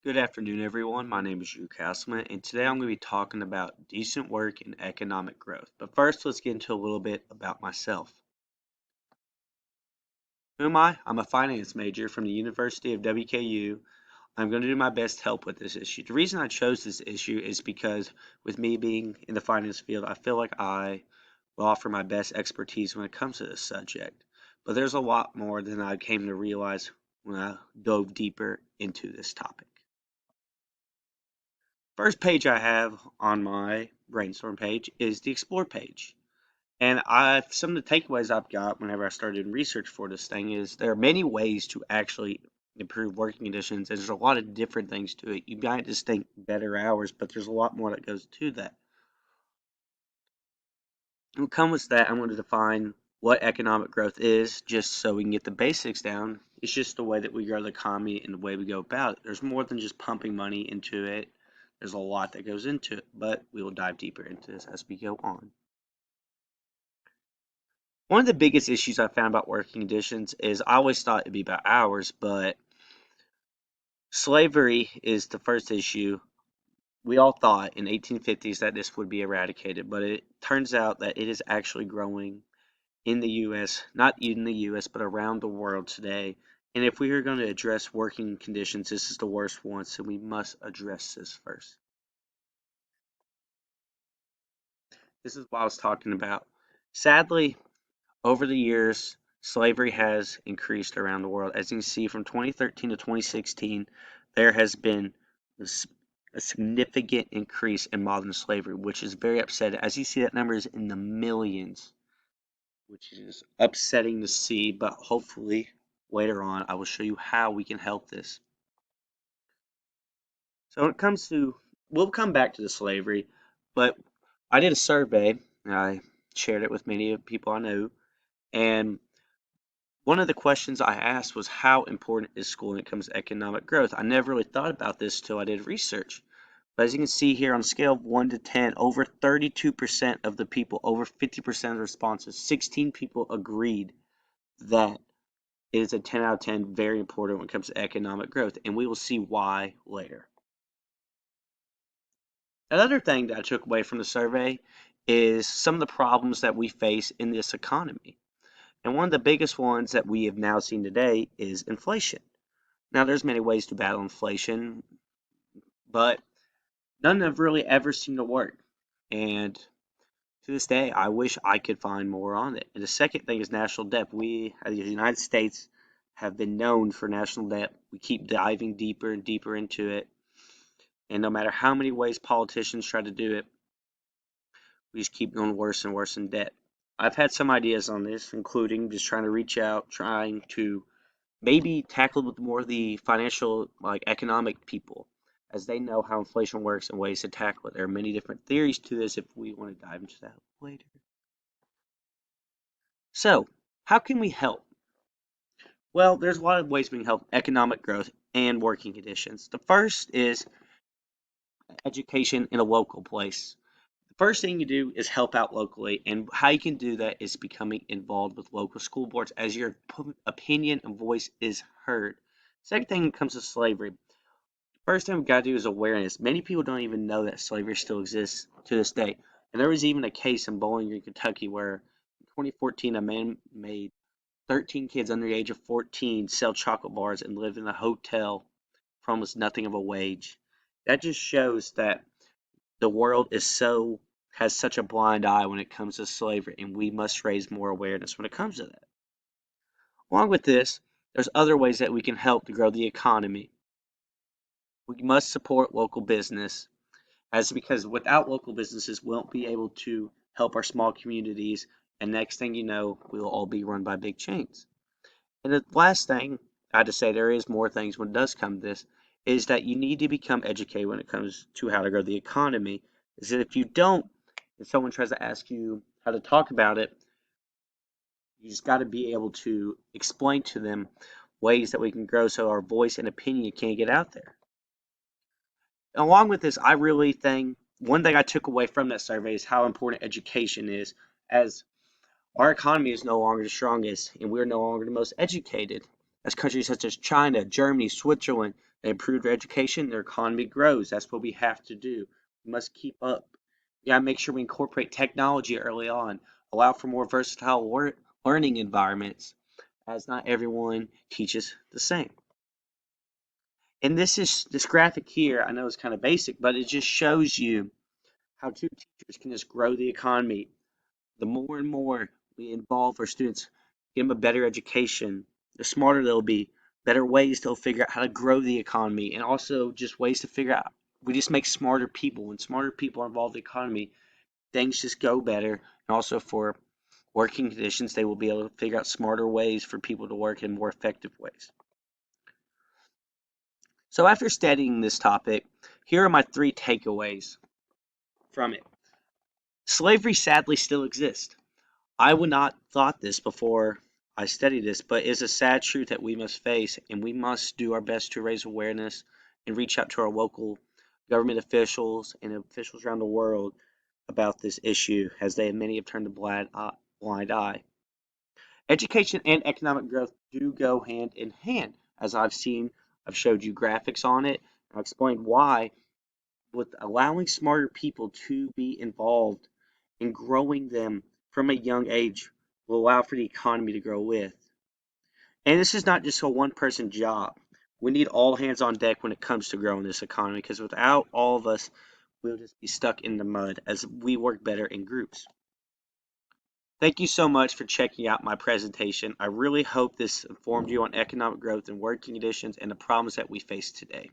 Good afternoon, everyone. My name is Drew Castleman, and today I'm going to be talking about decent work and economic growth. But first, let's get into a little bit about myself. Who am I? I'm a finance major from the University of WKU. I'm going to do my best to help with this issue. The reason I chose this issue is because, with me being in the finance field, I feel like I will offer my best expertise when it comes to this subject. But there's a lot more than I came to realize when I dove deeper into this topic. First page I have on my brainstorm page is the explore page. And some of the takeaways I've got whenever I started research for this thing is there are many ways to actually improve working conditions, and there's a lot of different things to it. You might just think better hours, but there's a lot more that goes to that. And what comes with that, I'm going to define what economic growth is, just so we can get the basics down. It's just the way that we grow the economy and the way we go about it. There's more than just pumping money into it. There's a lot that goes into it, but we will dive deeper into this as we go on. One of the biggest issues I found about working conditions is I always thought it'd be about hours, but slavery is the first issue. We all thought in 1850s that this would be eradicated, but it turns out that it is actually growing in the US, not in the US, but around the world today. And if we are going to address working conditions, this is the worst one, so we must address this first. This is what I was talking about. Sadly, over the years, slavery has increased around the world. As you can see, from 2013 to 2016, there has been a significant increase in modern slavery, which is very upsetting. As you see, that number is in the millions, which is upsetting to see, but hopefully later on I will show you how we can help this. So when it comes to, we'll come back to the slavery, but I did a survey, and I shared it with many people I know, and one of the questions I asked was how important is school when it comes to economic growth? I never really thought about this till I did research. But as you can see here on a scale of 1 to 10, over 32% of the people, over 50% of the responses, 16 people agreed that it is a 10 out of 10, very important when it comes to economic growth. And we will see why later. Another thing that I took away from the survey is some of the problems that we face in this economy. And one of the biggest ones that we have now seen today is inflation. Now, there's many ways to battle inflation, but none have really ever seemed to work. And to this day, I wish I could find more on it. And the second thing is national debt. We, as the United States, have been known for national debt. We keep diving deeper and deeper into it. And no matter how many ways politicians try to do it, we just keep going worse and worse in debt. I've had some ideas on this, including just trying to reach out, trying to maybe tackle with more of the financial, like economic people, as they know how inflation works and ways to tackle it. There are many different theories to this if we want to dive into that later. So, how can we help? Well, there's a lot of ways we can help economic growth and working conditions. The first is education in a local place. The first thing you do is help out locally, and how you can do that is becoming involved with local school boards as your opinion and voice is heard. Second thing comes to slavery. First thing we've got to do is awareness. Many people don't even know that slavery still exists to this day. And there was even a case in Bowling Green, Kentucky, where in 2014 a man made 13 kids under the age of 14 sell chocolate bars and live in a hotel for almost nothing of a wage. That just shows that the world is has such a blind eye when it comes to slavery, and we must raise more awareness when it comes to that. Along with this, there's other ways that we can help to grow the economy. We must support local business, as because without local businesses, we won't be able to help our small communities, and next thing you know, we'll all be run by big chains. And the last thing I had to say, there is more things when it does come to this, is that you need to become educated when it comes to how to grow the economy. Is that if you don't, if someone tries to ask you how to talk about it, you just got to be able to explain to them ways that we can grow so our voice and opinion can get out there. Along with this, I really think one thing I took away from that survey is how important education is, as our economy is no longer the strongest and we're no longer the most educated. As countries such as China, Germany, Switzerland, They improve their education, their economy grows. That's what we have to do. We must keep up. We gotta make sure we incorporate technology early on, allow for more versatile learning environments, as not everyone teaches the same. And this graphic here, I know it's kind of basic, but it just shows you how two teachers can just grow the economy. The more and more we involve our students, give them a better education, the smarter they'll be, better ways they'll figure out how to grow the economy, and also just ways to figure out. We just make smarter people. When smarter people are involved in the economy, things just go better. And also for working conditions, they will be able to figure out smarter ways for people to work in more effective ways. So after studying this topic, here are my 3 takeaways from it. Slavery sadly still exists. I would not thought this before I studied this, but it's a sad truth that we must face, and we must do our best to raise awareness and reach out to our local government officials and officials around the world about this issue, as many have turned a blind eye. Education and economic growth do go hand in hand, as I've showed you graphics on it. I've explained why, with allowing smarter people to be involved in growing them from a young age will allow for the economy to grow with. And this is not just a one person job. We need all hands on deck when it comes to growing this economy because without all of us, we'll just be stuck in the mud as we work better in groups. Thank you so much for checking out my presentation. I really hope this informed you on economic growth and working conditions and the problems that we face today.